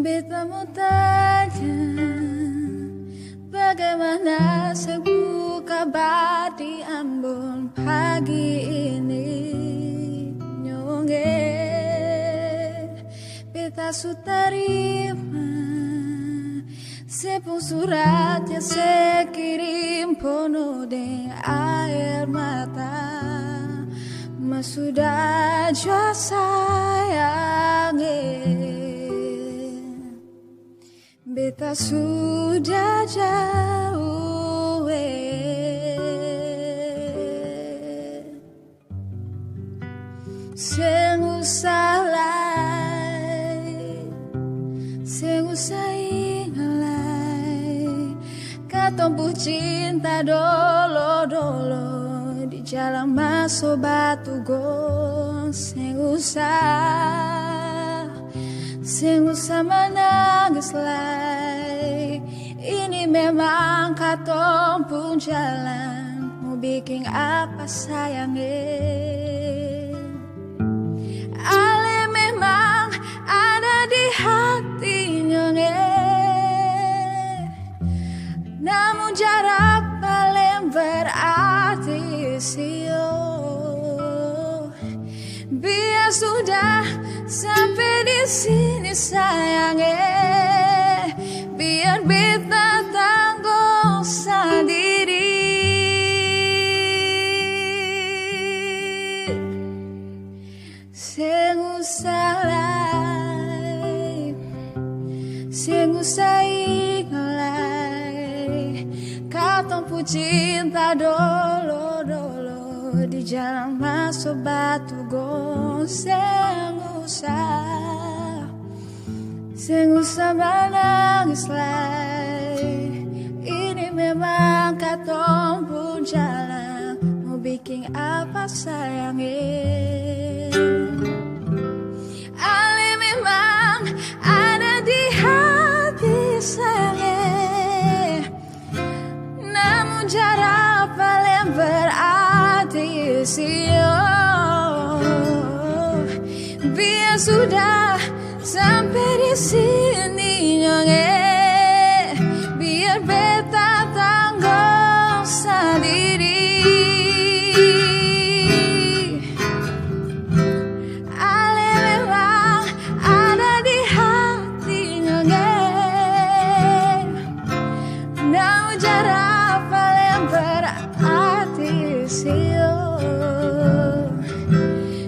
Betamu tanya bagaimana sebu kabar di Ambon pagi ini. Nyonge beta su terima sepung surat yang saya kirim penuh dengan air mata. Mas sudah jauh sayangi, beta sudah jauh. Sing usah ingalai, katompu cinta dolo-dolo di jalan masuk batu gong. Sing usah menangis lagi, ini memang katompu jalan. Mau bikin apa sayangnya? Ale memang ada di hatinya, namun jarak paling berarti sio. Biar sudah sampai di sini sayangnya, biar beta tanggung sendiri. Sing usah ingalai, katompu cinta dolo-dolo di jalan masuk batu gong. Sing usah menangis lagi, ini memang katompu jalan. Mau bikin apa sayangnya? Ale memang ada di hati sayangnya, namun jarak paling berarti sio. Biar sudah sampai di sini nyonge, biar beta tanggung sendiri.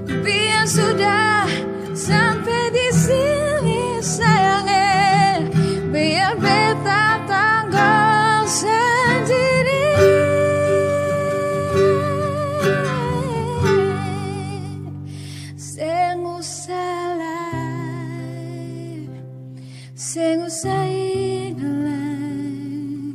Biar sudah sampai di sini sayangnya, biar beta tanggung sendiri. Sing usah ingalai,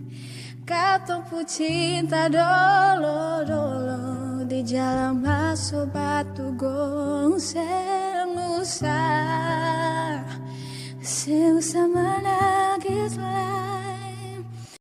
katompu cinta dolo-dolo di jalan masuk batu gong. Sing usah menangis lagi.